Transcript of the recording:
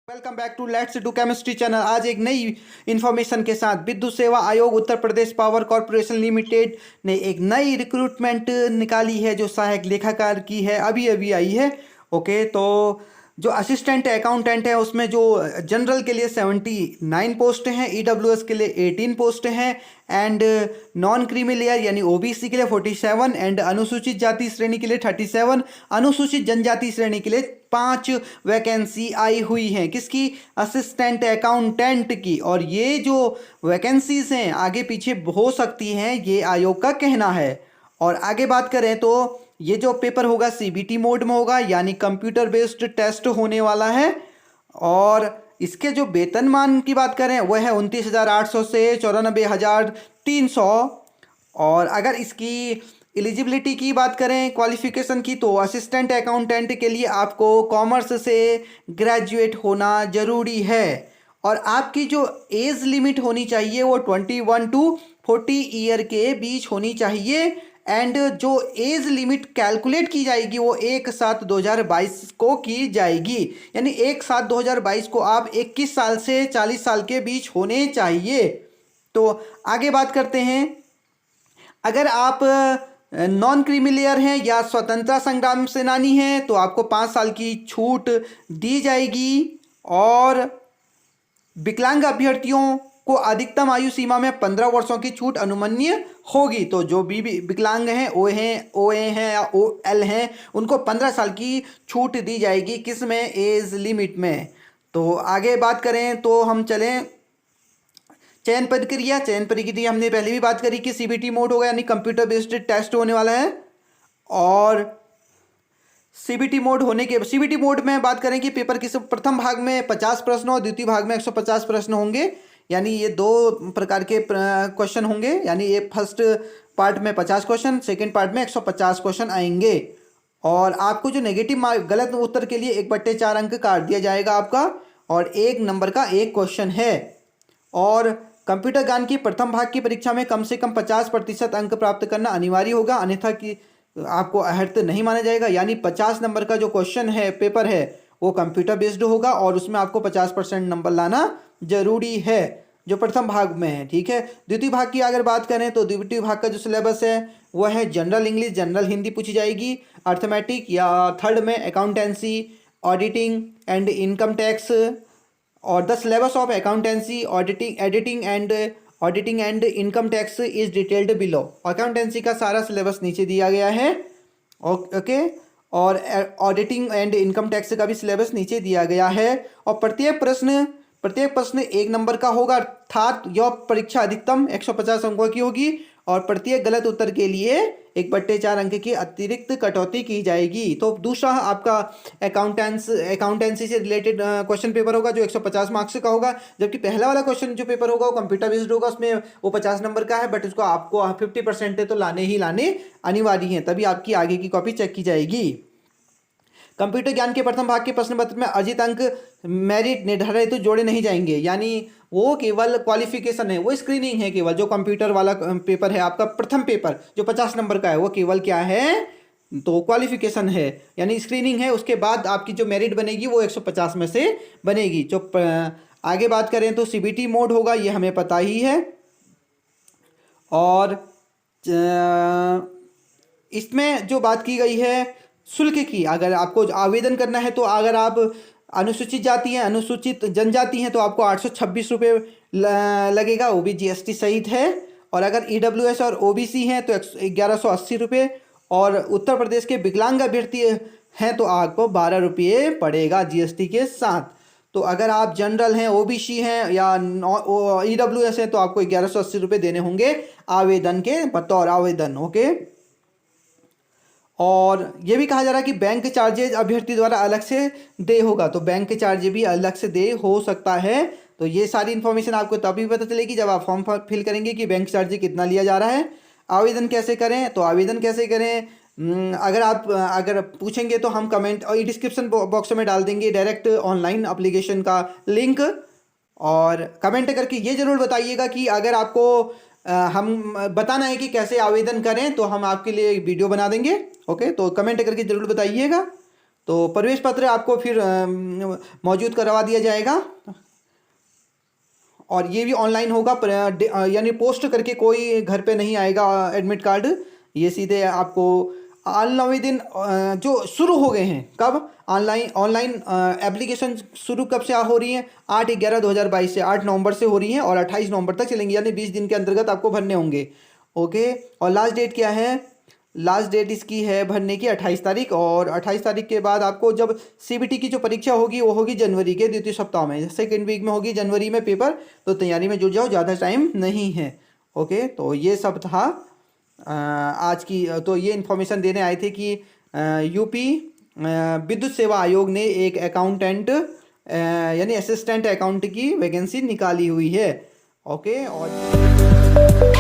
Welcome back to let's do chemistry channel. आज एक नई इन्फॉर्मेशन के साथ विद्युत सेवा आयोग Uttar Pradesh power corporation limited ने एक नई रिक्रूटमेंट निकाली है जो सहायक लेखाकार की है, अभी अभी आई है। ओके, तो जो असिस्टेंट अकाउंटेंट है उसमें जो जनरल के लिए 79 पोस्ट हैं, ईडब्ल्यूएस के लिए 18 पोस्ट हैं एंड नॉन क्रीमी लेयर यानी ओबीसी के लिए 47 एंड अनुसूचित जाति श्रेणी के लिए 37, अनुसूचित जनजाति श्रेणी के लिए 5 वैकेंसी आई हुई हैं। किसकी? असिस्टेंट अकाउंटेंट की। और ये जो वैकेंसीज हैं आगे पीछे हो सकती हैं, ये आयोग का कहना है। और आगे बात करें तो ये जो पेपर होगा सीबीटी मोड में होगा, यानी कंप्यूटर बेस्ड टेस्ट होने वाला है। और इसके जो वेतनमान की बात करें वह है 29,800 से 94,300। और अगर इसकी एलिजिबिलिटी की बात करें क्वालिफिकेशन की, तो असिस्टेंट अकाउंटेंट के लिए आपको कॉमर्स से ग्रेजुएट होना ज़रूरी है। और आपकी जो एज लिमिट होनी चाहिए वो 21 टू 40 ईयर के बीच होनी चाहिए। एंड जो एज लिमिट कैलकुलेट की जाएगी वो 1/7/2022 को की जाएगी, यानी 1/7/2022 को आप 21 साल से 40 साल के बीच होने चाहिए। तो आगे बात करते हैं, अगर आप नॉन क्रीमिलियर हैं या स्वतंत्रता संग्राम सेनानी हैं तो आपको 5 साल की छूट दी जाएगी। और विकलांग अभ्यर्थियों को अधिकतम आयु सीमा में 15 वर्षों की छूट अनुमन्य होगी। तो जो भी विकलांग हैं, ओ ए हैं या ओ एल हैं, उनको 15 साल की छूट दी जाएगी। किस में? एज लिमिट में। तो आगे बात करें तो हम चलें चयन प्रक्रिया हमने पहले भी बात करी कि सीबीटी मोड होगा, यानी कंप्यूटर बेस्ड टेस्ट होने वाला है। और सीबीटी मोड में बात करें कि पेपर किस प्रथम भाग में 50 प्रश्न और द्वितीय भाग में 150 प्रश्न होंगे, यानी ये 2 प्रकार के क्वेश्चन होंगे। यानी ये फर्स्ट पार्ट में 50 क्वेश्चन, सेकेंड पार्ट में 150 क्वेश्चन आएंगे। और आपको जो नेगेटिव मार्क गलत उत्तर के लिए 1/4 अंक काट दिया जाएगा आपका, और 1 नंबर का 1 क्वेश्चन है। और कंप्यूटर ज्ञान की प्रथम भाग की परीक्षा में कम से कम 50% अंक प्राप्त करना अनिवार्य होगा, अन्यथा कि आपको अर्हत नहीं माना जाएगा। यानी 50 नंबर का जो क्वेश्चन है, पेपर है, वो कंप्यूटर बेस्ड होगा और उसमें आपको 50% नंबर लाना जरूरी है, जो प्रथम भाग में है। ठीक है। द्वितीय भाग की अगर बात करें तो द्वितीय भाग का जो सिलेबस है वह है जनरल इंग्लिश, जनरल हिंदी पूछी जाएगी, अर्थमेटिक या थर्ड में accountancy, auditing and income tax. और the syllabus of accountancy, auditing and income tax is detailed below. Accountancy का सारा सिलेबस नीचे दिया गया है। ओके। और ऑडिटिंग एंड इनकम टैक्स का भी सिलेबस नीचे दिया गया है। और प्रत्येक प्रश्न 1 नंबर का होगा, अर्थात यह परीक्षा अधिकतम 150 अंकों की होगी। और प्रत्येक गलत उत्तर के लिए 1/4 अंक की अतिरिक्त कटौती की जाएगी। तो दूसरा आपका अकाउंटेंसी से रिलेटेड क्वेश्चन पेपर होगा जो 150 मार्क्स का होगा, जबकि पहला वाला क्वेश्चन जो पेपर होगा वो कंप्यूटर बेस्ड होगा, उसमें वो 50 नंबर का है, बट उसको आपको 50% तो लाने ही लाने अनिवार्य हैं, तभी आपकी आगे की कॉपी चेक की जाएगी। कंप्यूटर ज्ञान के प्रथम भाग के प्रश्न पत्र में अर्जित अंक मेरिट निर्धारित तो जोड़े नहीं जाएंगे, यानी वो केवल क्वालिफिकेशन है, वो स्क्रीनिंग है केवल। जो कंप्यूटर वाला पेपर है आपका प्रथम पेपर जो 50 नंबर का है, वो केवल क्या है? तो क्वालिफिकेशन है, यानी स्क्रीनिंग है। उसके बाद आपकी जो मेरिट बनेगी वो 150 में से बनेगी। जो आगे बात करें तो सीबीटी मोड होगा, ये हमें पता ही है। और इसमें जो बात की गई है शुल्क की, अगर आपको आवेदन करना है तो अगर आप अनुसूचित जाति हैं, अनुसूचित जनजाति हैं, तो आपको 826 रुपये लगेगा, वो भी जीएसटी सहित है। और अगर ईडब्ल्यूएस और ओबीसी हैं तो 1180 रुपये। और उत्तर प्रदेश के विकलांग अभ्यर्थी हैं तो आपको 12 रुपये पड़ेगा जीएसटी के साथ। तो अगर आप जनरल हैं, ओबीसी हैं या ईडब्ल्यूएस हैं तो आपको 1180 रुपये देने होंगे आवेदन के बतौर आवेदन। ओके। और ये भी कहा जा रहा है कि बैंक चार्जेज अभ्यर्थी द्वारा अलग से दे होगा, तो बैंक चार्ज भी अलग से दे हो सकता है। तो ये सारी इन्फॉर्मेशन आपको तभी पता चलेगी जब आप फॉर्म फिल करेंगे कि बैंक चार्ज कितना लिया जा रहा है। आवेदन कैसे करें? तो आवेदन कैसे करें, अगर पूछेंगे तो हम कमेंट और डिस्क्रिप्शन बॉक्स में डाल देंगे डायरेक्ट ऑनलाइन एप्लीकेशन का लिंक। और कमेंट करके ये ज़रूर बताइएगा कि अगर आपको हम बताना है कि कैसे आवेदन करें तो हम आपके लिए वीडियो बना देंगे। ओके, तो कमेंट करके ज़रूर बताइएगा। तो प्रवेश पत्र आपको फिर मौजूद करवा दिया जाएगा, और ये भी ऑनलाइन होगा, यानी पोस्ट करके कोई घर पे नहीं आएगा एडमिट कार्ड। ये सीधे आपको ऑनलाइन दिन जो शुरू हो गए हैं, कब ऑनलाइन ऑनलाइन एप्लीकेशन शुरू कब से हो रही हैं, 8/11/2022 से, 8 नवंबर से हो रही हैं और 28 नवंबर तक चलेंगी, यानी 20 दिन के अंतर्गत आपको भरने होंगे। ओके, और लास्ट डेट क्या है? लास्ट डेट इसकी है भरने की 28 तारीख, और 28 तारीख के बाद आपको जब सीबीटी की जो परीक्षा होगी वो होगी जनवरी के द्वितीय सप्ताह में, सेकेंड वीक में होगी जनवरी में पेपर। तो तैयारी में जुट जाओ, ज़्यादा टाइम नहीं है। ओके, तो ये सब था आज की। तो ये इन्फॉर्मेशन देने आए थे कि यूपी विद्युत सेवा आयोग ने एक अकाउंटेंट यानी असिस्टेंट अकाउंट की वैकेंसी निकाली हुई है। ओके, और